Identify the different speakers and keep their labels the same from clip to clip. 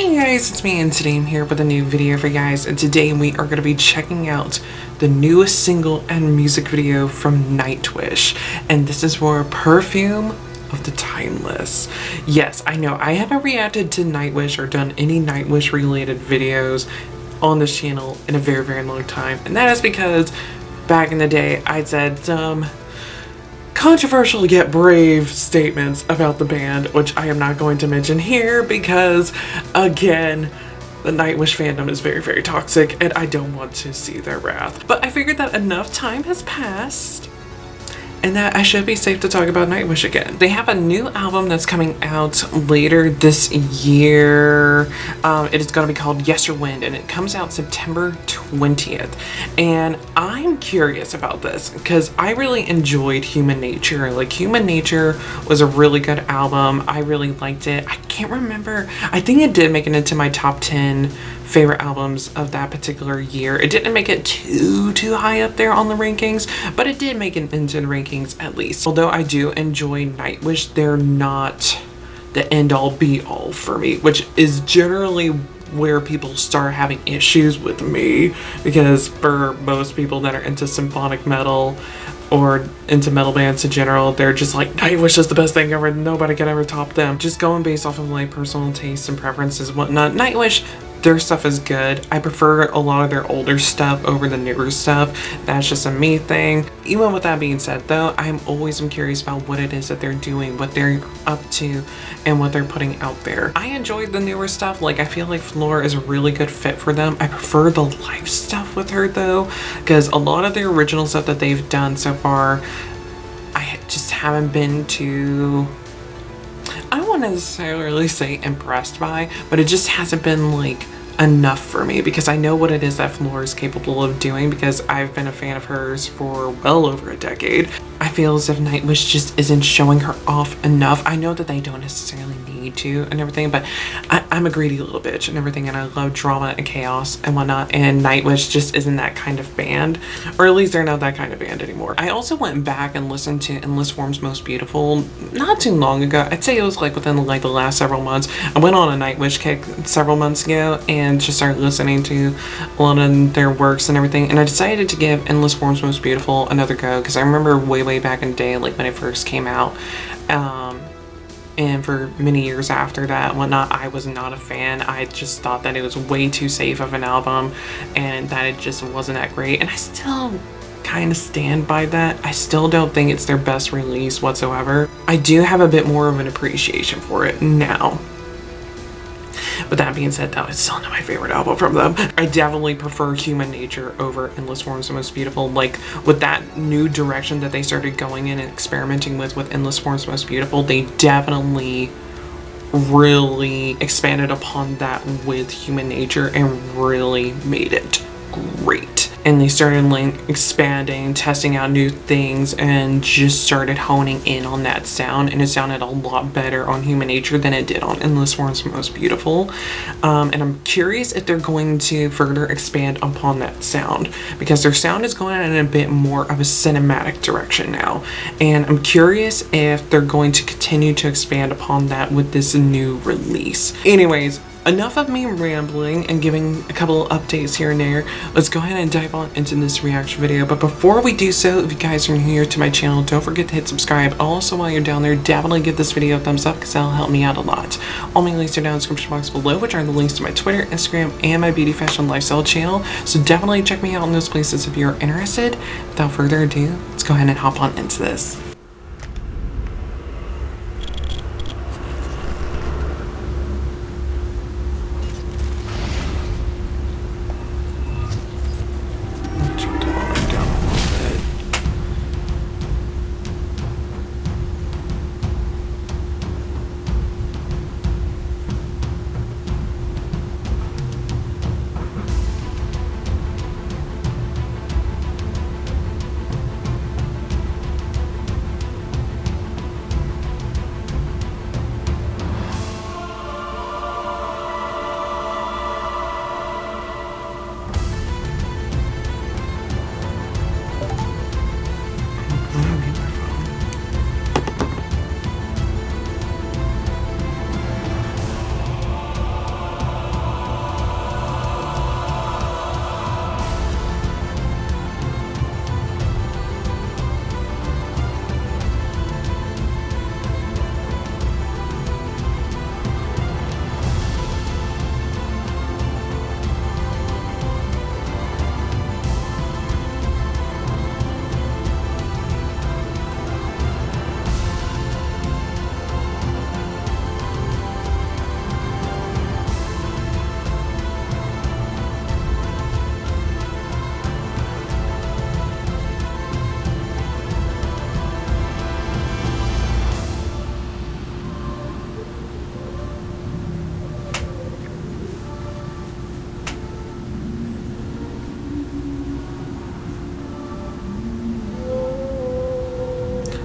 Speaker 1: Hey guys, it's me and today I'm here with a new video for you guys, and today we are going to be checking out the newest single and music video from Nightwish, and this is for Perfume of the Timeless. Yes, I know I haven't reacted to Nightwish or done any Nightwish related videos on this channel in a very long time, and that is because back in the day I said some controversial yet brave statements about the band, which I am not going to mention here because, again, the Nightwish fandom is very toxic and I don't want to see their wrath. But I figured that enough time has passed and that I should be safe to talk about Nightwish again. They have a new album that's coming out later this year. It is going to be called Yesterwynde, and it comes out September 20th. And I'm curious about this because I really enjoyed Human Nature. Like, Human Nature was a really good album. I really liked it. I can't remember. I think it did make it into my top 10 favorite albums of that particular year. It didn't make it too high up there on the rankings, but it did make it into the rankings at least. Although I do enjoy Nightwish, they're not the end all be all for me, which is generally where people start having issues with me, because for most people that are into symphonic metal or into metal bands in general, they're just like, Nightwish is the best thing ever, nobody can ever top them. Just going based off of my personal tastes and preferences and whatnot, Nightwish, their stuff is good. I prefer a lot of their older stuff over the newer stuff. That's just a me thing. Even with that being said though, I'm always curious about what it is that they're doing, what they're up to, and what they're putting out there. I enjoyed the newer stuff. Like, I feel like Flora is a really good fit for them. I prefer the live stuff with her though, because a lot of the original stuff that they've done so far, I just haven't been too, I don't want to necessarily say impressed by, but it just hasn't been like enough for me, because I know what it is that Flora is capable of doing, because I've been a fan of hers for well over a decade. I feel as if Nightwish just isn't showing her off enough. I know that they don't necessarily need to and everything, but I'm a greedy little bitch and everything, and I love drama and chaos and whatnot, and Nightwish just isn't that kind of band, or at least they're not that kind of band anymore. I also went back and listened to Endless Form's Most Beautiful not too long ago. I'd say it was like within like the last several months. I went on a Nightwish kick several months ago and just started listening to a lot of their works and everything, and I decided to give Endless Form's Most Beautiful another go, because I remember way back in the day, like when it first came out, and for many years after that whatnot, I was not a fan. I just thought that it was way too safe of an album and that it just wasn't that great, and I still kind of stand by that. I still don't think it's their best release whatsoever. I do have a bit more of an appreciation for it now. But that being said, though, it's still not my favorite album from them. I definitely prefer Human Nature over Endless Form's Most Beautiful. Like, with that new direction that they started going in and experimenting with Endless Form's Most Beautiful, they definitely really expanded upon that with Human Nature and really made it great. And they started like expanding, testing out new things, and just started honing in on that sound, and it sounded a lot better on Human Nature than it did on Endless Form's Most Beautiful. And I'm curious if they're going to further expand upon that sound, because their sound is going in a bit more of a cinematic direction now, and I'm curious if they're going to continue to expand upon that with this new release. Anyways, enough of me rambling and giving a couple of updates here and there. Let's go ahead and dive on into this reaction video. But before we do so, if you guys are new here to my channel, don't forget to hit subscribe. Also, while you're down there, definitely give this video a thumbs up, because that'll help me out a lot. All my links are down in the description box below, which are the links to my Twitter, Instagram, and my beauty, fashion, lifestyle channel. So definitely check me out in those places if you're interested. Without further ado, let's go ahead and hop on into this.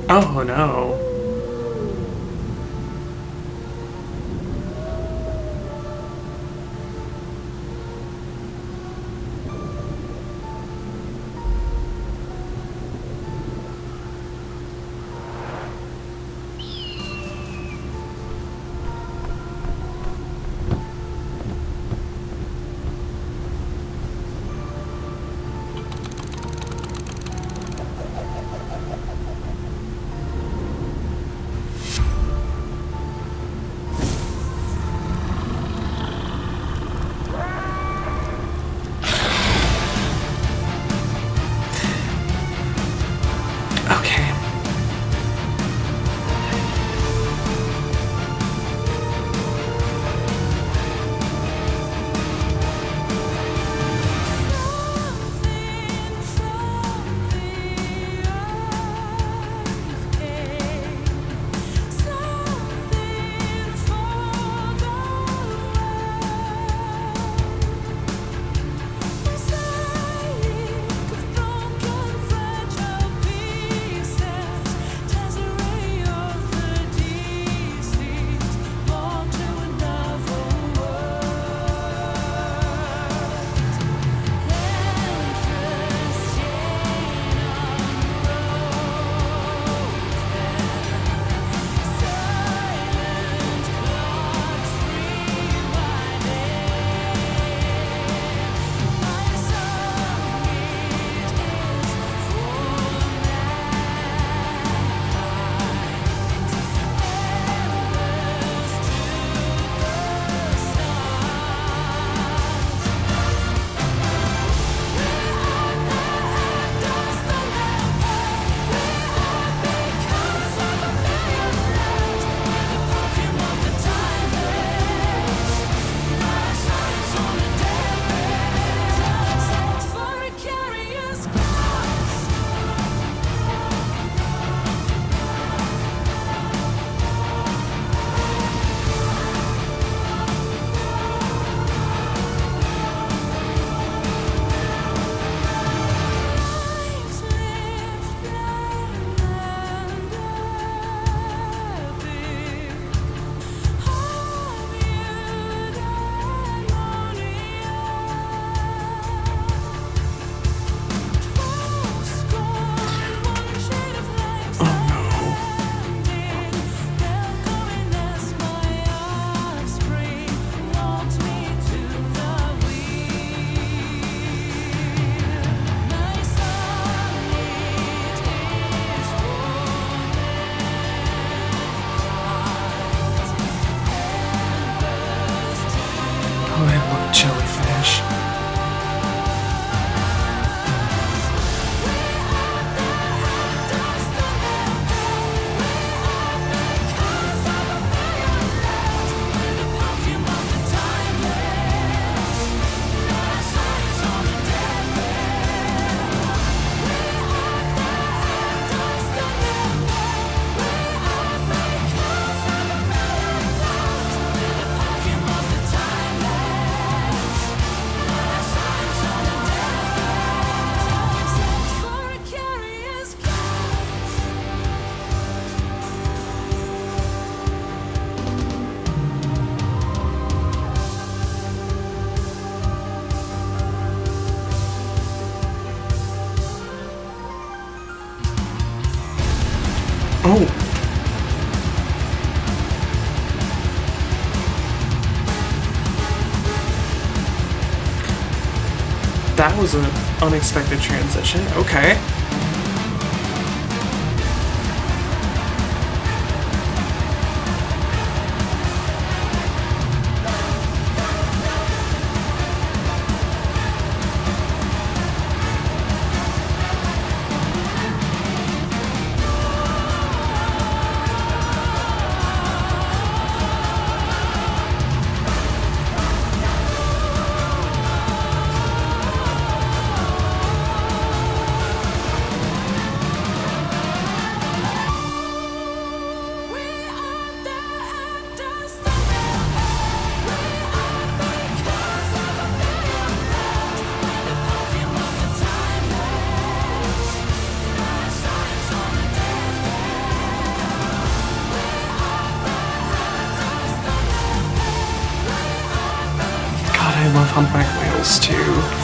Speaker 1: Oh no. Okay. Oh, I love jellyfish. Oh. That was an unexpected transition. Okay. God, I love humpback whales too.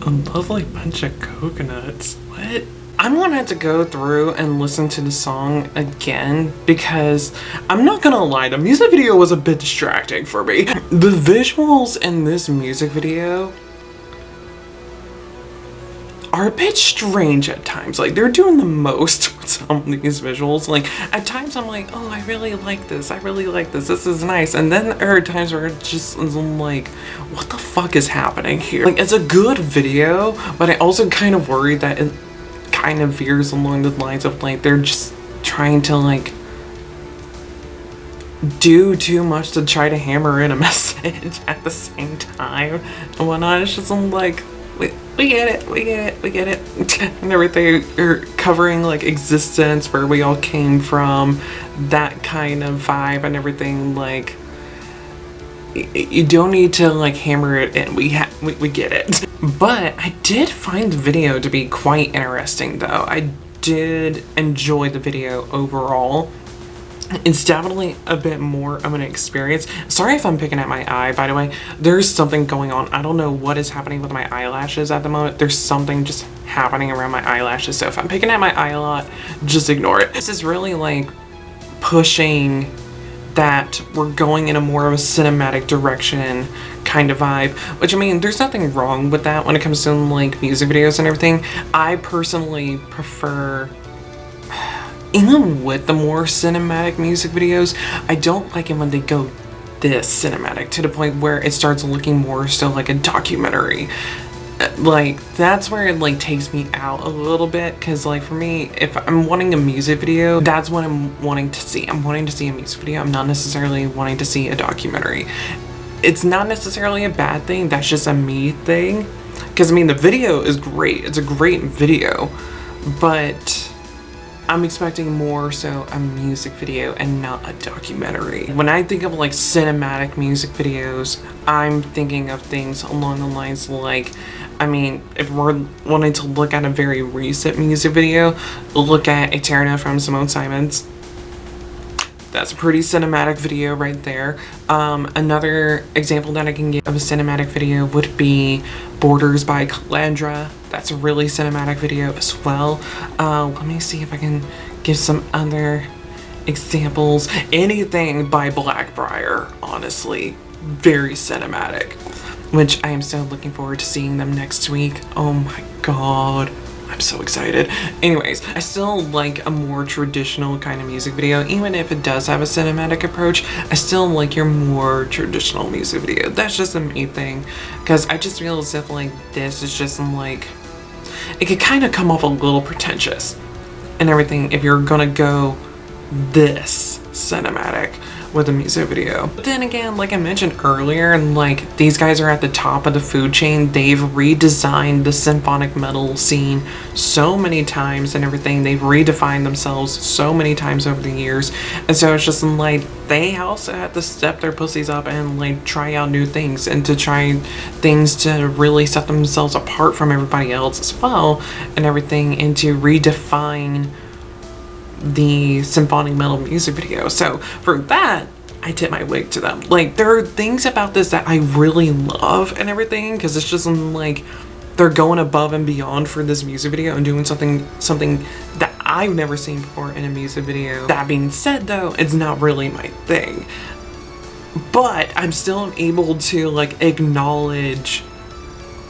Speaker 1: A lovely bunch of coconuts. What? I'm gonna have to go through and listen to the song again because I'm not gonna lie, the music video was a bit distracting for me. The visuals in this music video are a bit strange at times. Like, they're doing the most with some of these visuals. Like, at times I'm like, oh, I really like this. I really like this. This is nice. And then there are times where it just I'm like, what the fuck is happening here? Like, it's a good video, but I also kind of worry that it kind of veers along the lines of like, they're just trying to like do too much to try to hammer in a message at the same time and whatnot. It's just I'm like, we get it, we get it, we get it. And everything, are covering like existence, where we all came from, that kind of vibe and everything. Like, you don't need to like hammer it in. We get it. But I did find the video to be quite interesting though. I did enjoy the video overall. It's definitely a bit more of an experience. Sorry if I'm picking at my eye, by the way. There's something going on. I don't know what is happening with my eyelashes at the moment. There's something just happening around my eyelashes. So if I'm picking at my eye a lot, just ignore it. This is really like pushing that we're going in a more of a cinematic direction kind of vibe, which I mean, there's nothing wrong with that when it comes to like music videos and everything. I personally prefer, even with the more cinematic music videos, I don't like it when they go this cinematic to the point where it starts looking more so like a documentary. Like, that's where it like takes me out a little bit, because like for me, if I'm wanting a music video, that's what I'm wanting to see. I'm wanting to see a music video. I'm not necessarily wanting to see a documentary. It's not necessarily a bad thing, that's just a me thing, because I mean the video is great. It's a great video, but I'm expecting more so a music video and not a documentary. When I think of like cinematic music videos, I'm thinking of things along the lines like, I mean, if we're wanting to look at a very recent music video, look at Eterna from Simone Simons. That's a pretty cinematic video right there. Another example that I can give of a cinematic video would be Borders by Calandra. That's a really cinematic video as well. Let me see if I can give some other examples. Anything by Blackbriar, honestly, very cinematic, which I am so looking forward to seeing them next week. Oh my god, I'm so excited. Anyways, I still like a more traditional kind of music video. Even if it does have a cinematic approach, I still like your more traditional music video. That's just a me thing, because I just feel as if like this is just like, it could kind of come off a little pretentious and everything if you're gonna go this cinematic. with the music video. But then again, like I mentioned earlier, and like these guys are at the top of the food chain. They've redesigned the symphonic metal scene so many times and everything. They've redefined themselves so many times over the years. And so it's just like they also have to step their pussies up and like try out new things and to try things to really set themselves apart from everybody else as well and everything, and to redefine the symphonic metal music video. So for that, I tip my wig to them. Like, there are things about this that I really love and everything, because it's just like they're going above and beyond for this music video and doing something that I've never seen before in a music video. That being said though, it's not really my thing, but I'm still able to like acknowledge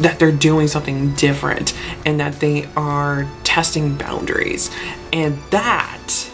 Speaker 1: that they're doing something different and that they are testing boundaries, and that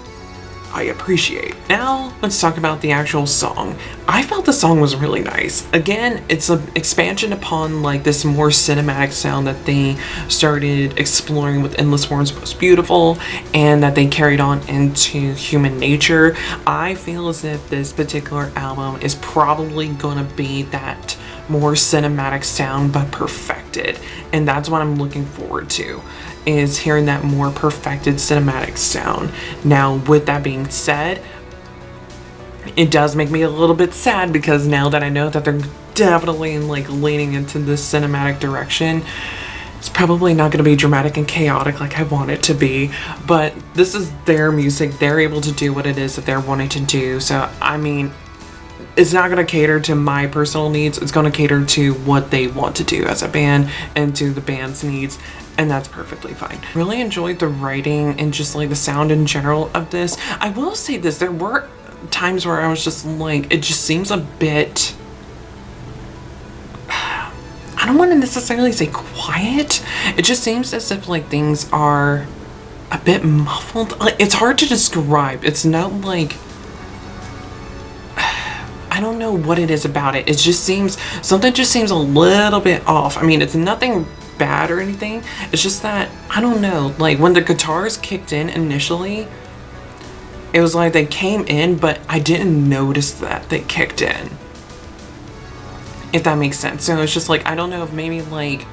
Speaker 1: I appreciate. Now let's talk about the actual song. I felt the song was really nice. Again, it's an expansion upon like this more cinematic sound that they started exploring with Endless World's Most Beautiful, and that they carried on into Human Nature. I feel as if this particular album is probably gonna be that more cinematic sound but perfected, and that's what I'm looking forward to, is hearing that more perfected cinematic sound. Now with that being said, it does make me a little bit sad, because now that I know that they're definitely like leaning into this cinematic direction, it's probably not going to be dramatic and chaotic like I want it to be, but this is their music. They're able to do what it is that they're wanting to do. So I mean, it's not going to cater to my personal needs. It's going to cater to what they want to do as a band and to the band's needs, and that's perfectly fine. Really enjoyed the writing and just like the sound in general of this. I will say this, there were times where I was just like, it just seems a bit, I don't want to necessarily say quiet. It just seems as if like things are a bit muffled. Like, it's hard to describe. It's not like, I don't know what it is about it. It just seems, something just seems a little bit off. I mean, it's nothing bad or anything. It's just that, I don't know, like when the guitars kicked in initially, it was like they came in, but I didn't notice that they kicked in, if that makes sense. So it's just like, I don't know if maybe like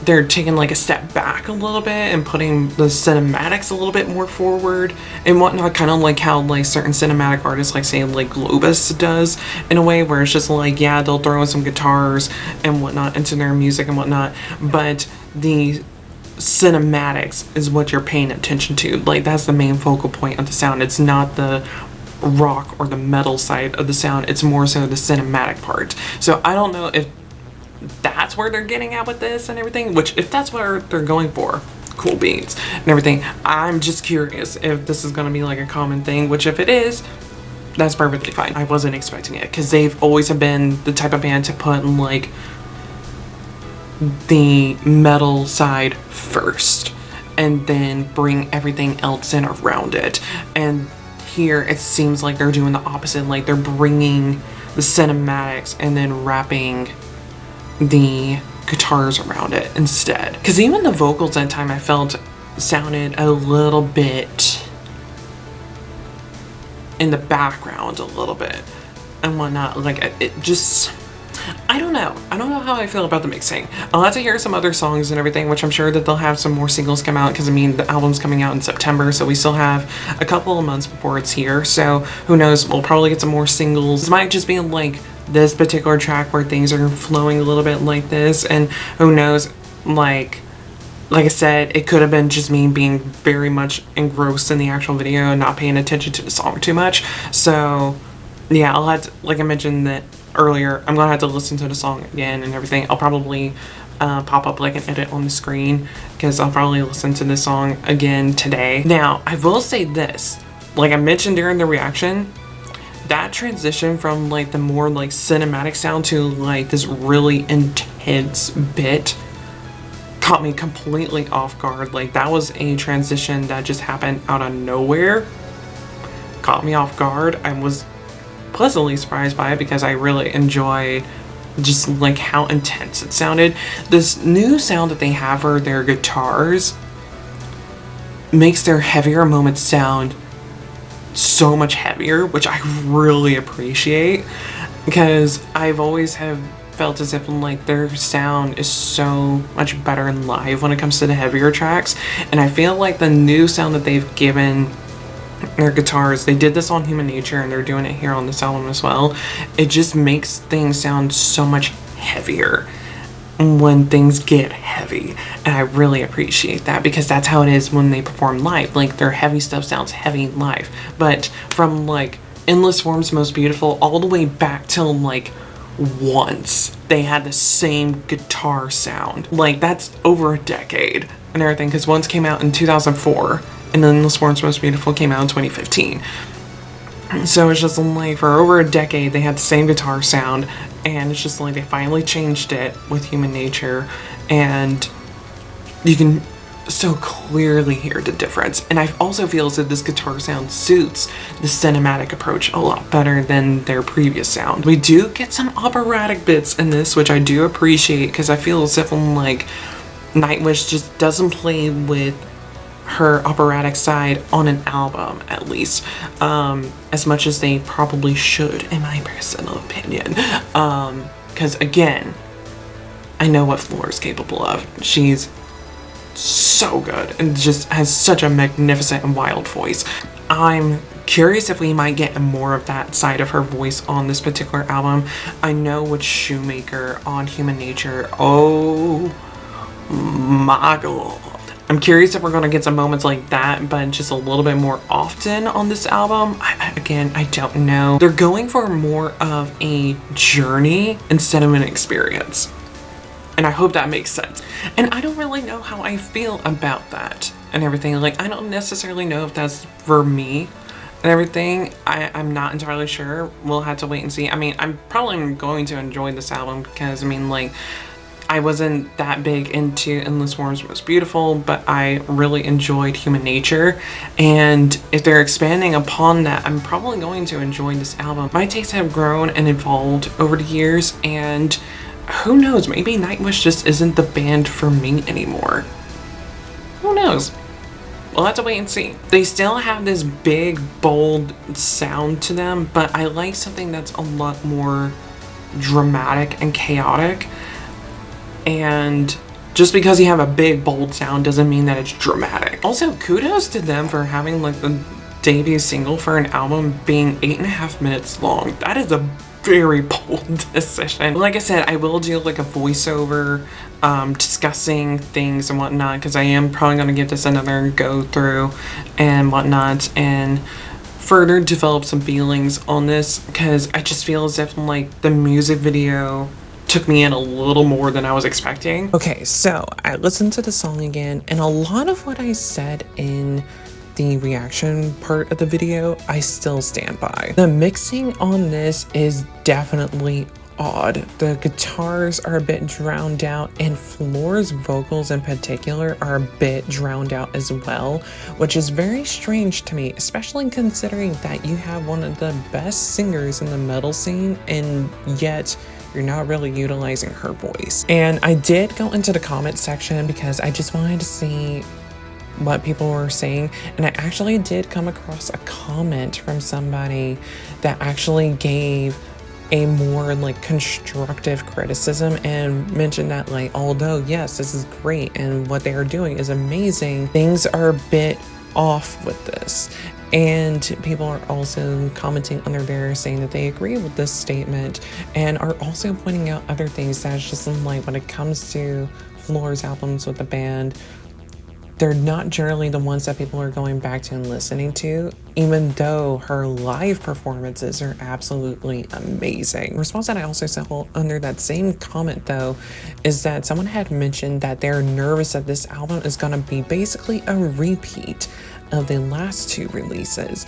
Speaker 1: they're taking like a step back a little bit and putting the cinematics a little bit more forward and whatnot, kind of like how like certain cinematic artists, like say like Globus does, in a way where it's just like, yeah, they'll throw in some guitars and whatnot into their music and whatnot, but the cinematics is what you're paying attention to. Like, that's the main focal point of the sound. It's not the rock or the metal side of the sound, it's more so the cinematic part. So I don't know if that's where they're getting at with this and everything, which if that's what they're going for, cool beans and everything. I'm just curious if this is going to be like a common thing, which if it is, that's perfectly fine. I wasn't expecting it, because they've always have been the type of band to put like the metal side first and then bring everything else in around it. And here it seems like they're doing the opposite. Like, they're bringing the cinematics and then wrapping the guitars around it instead. Because even the vocals at time I felt sounded a little bit in the background a little bit and whatnot. Like, it just, I don't know how I feel about the mixing. I'll have to hear some other songs and everything, which I'm sure that they'll have some more singles come out, because I mean the album's coming out in September, so we still have a couple of months before it's here. So who knows, we'll probably get some more singles. It might just be like this particular track where things are flowing a little bit like this, and who knows, like I said, it could have been just me being very much engrossed in the actual video and not paying attention to the song too much. So yeah, I'll have to, like I mentioned that earlier, I'm gonna have to listen to the song again and everything. I'll probably pop up like an edit on the screen, because I'll probably listen to this song again today. Now I will say this, like I mentioned during the reaction, that transition from like the more like cinematic sound to like this really intense bit caught me completely off guard. Like, that was a transition that just happened out of nowhere, caught me off guard. I was pleasantly surprised by it, because I really enjoyed just like how intense it sounded. This new sound that they have for their guitars makes their heavier moments sound so much heavier, which I really appreciate, because I've always have felt as if like their sound is so much better live when it comes to the heavier tracks. And I feel like the new sound that they've given their guitars, they did this on Human Nature and they're doing it here on this album as well, it just makes things sound so much heavier when things get heavy. And I really appreciate that, because that's how it is when they perform live. Like, their heavy stuff sounds heavy live, but from like Endless Forms Most Beautiful all the way back till like Once, they had the same guitar sound. Like, that's over a decade and everything, because Once came out in 2004 and then Endless Forms Most Beautiful came out in 2015. So it's just like for over a decade they had the same guitar sound, and it's just like they finally changed it with Human Nature, and you can so clearly hear the difference. And I also feel as if this guitar sound suits the cinematic approach a lot better than their previous sound. We do get some operatic bits in this, which I do appreciate, because I feel as if like Nightwish just doesn't play with her operatic side on an album, at least, as much as they probably should, in my personal opinion. Because again, I know what Flor is capable of. She's so good and just has such a magnificent and wild voice. I'm curious if we might get more of that side of her voice on this particular album. I know with Shoemaker on Human Nature, oh my god, I'm curious if we're going to get some moments like that, but just a little bit more often on this album. Again, I don't know. They're going for more of a journey instead of an experience. And I hope that makes sense. And I don't really know how I feel about that and everything. Like, I don't necessarily know if that's for me and everything. I'm not entirely sure. We'll have to wait and see. I mean, I'm probably going to enjoy this album because, I mean, like, I wasn't that big into Endless Forms Most Beautiful, but I really enjoyed Human Nature. And if they're expanding upon that, I'm probably going to enjoy this album. My tastes have grown and evolved over the years, and who knows, maybe Nightwish just isn't the band for me anymore. Who knows? We'll have to wait and see. They still have this big, bold sound to them, but I like something that's a lot more dramatic and chaotic. And just because you have a big, bold sound doesn't mean that it's dramatic. Also, kudos to them for having like the debut single for an album being 8.5 minutes long. That is a very bold decision. Like I said, I will do like a voiceover discussing things and whatnot, because I am probably going to give this another go through and whatnot and further develop some feelings on this, because I just feel as if like the music video took me in a little more than I was expecting. Okay, so I listened to the song again, and a lot of what I said in the reaction part of the video, I still stand by. The mixing on this is definitely odd. The guitars are a bit drowned out, and Flor's vocals in particular are a bit drowned out as well, which is very strange to me, especially considering that you have one of the best singers in the metal scene, and yet you're not really utilizing her voice. And I did go into the comment section because I just wanted to see what people were saying, and I actually did come across a comment from somebody that actually gave a more like constructive criticism and mentioned that, like, although yes, this is great and what they are doing is amazing, things are a bit off with this. And people are also commenting under there saying that they agree with this statement, and are also pointing out other things that's just like, when it comes to Flor's albums with the band, they're not generally the ones that people are going back to and listening to, even though her live performances are absolutely amazing. The response that I also saw under that same comment, though, is that someone had mentioned that they're nervous that this album is going to be basically a repeat of the last two releases.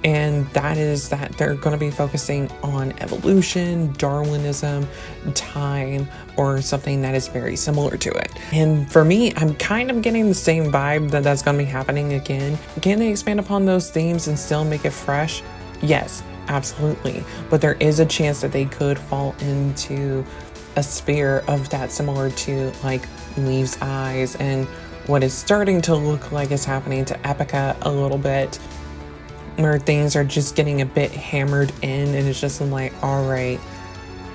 Speaker 1: And that is that they're going to be focusing on evolution, Darwinism, time, or something that is very similar to it. And for me, I'm kind of getting the same vibe that that's going to be happening again. Can they expand upon those themes and still make it fresh? Yes, absolutely. But there is a chance that they could fall into a sphere of that, similar to like Leaves' Eyes and what is starting to look like is happening to Epica a little bit. where things are just getting a bit hammered in and it's just like, all right,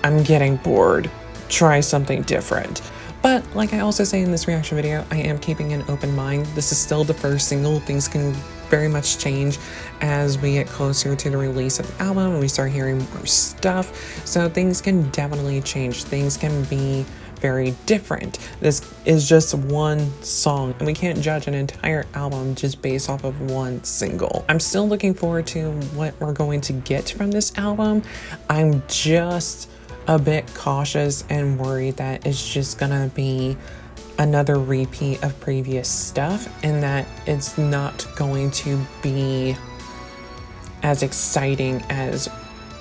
Speaker 1: I'm getting bored. Try something different. But like I also say in this reaction video, I am keeping an open mind. This is still the first single. Things can very much change as we get closer to the release of the album and we start hearing more stuff. So things can definitely change. Things can be very different. This is just one song and we can't judge an entire album just based off of one single. I'm still looking forward to what we're going to get from this album. I'm just a bit cautious and worried that it's just gonna be another repeat of previous stuff and that it's not going to be as exciting as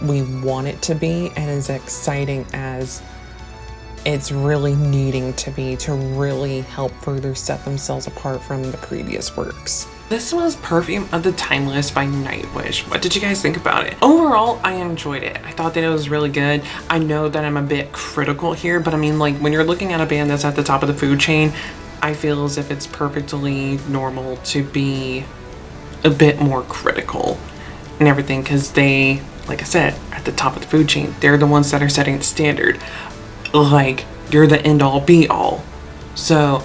Speaker 1: we want it to be and as exciting as it's really needing to be to really help further set themselves apart from the previous works. This was Perfume of the Timeless by Nightwish. What did you guys think about it? Overall, I enjoyed it. I thought that it was really good. I know that I'm a bit critical here, but I mean, like, when you're looking at a band that's at the top of the food chain, I feel as if it's perfectly normal to be a bit more critical and everything, because they, like I said, at the top of the food chain, they're the ones that are setting the standard. Like, you're the end all be all. So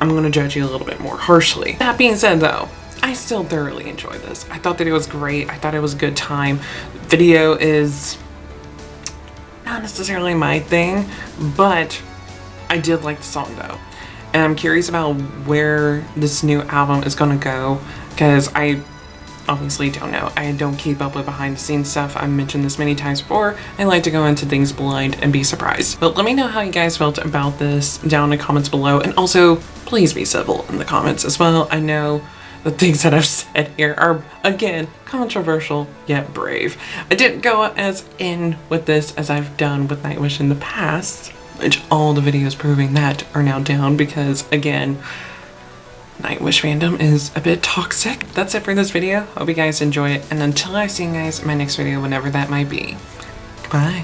Speaker 1: I'm gonna judge you a little bit more harshly. That being said though, I still thoroughly enjoyed this. I thought that it was great. I thought it was a good time. Video is not necessarily my thing, but I did like the song though. And I'm curious about where this new album is gonna go, because I obviously don't know. I don't keep up with behind the scenes stuff. I've mentioned this many times before. I like to go into things blind and be surprised. But let me know how you guys felt about this down in the comments below. And also, please be civil in the comments as well. I know the things that I've said here are, again, controversial yet brave. I didn't go as in with this as I've done with Nightwish in the past, which all the videos proving that are now down because, again, Nightwish fandom is a bit toxic. That's it for this video. Hope you guys enjoy it. And until I see you guys in my next video, whenever that might be, goodbye.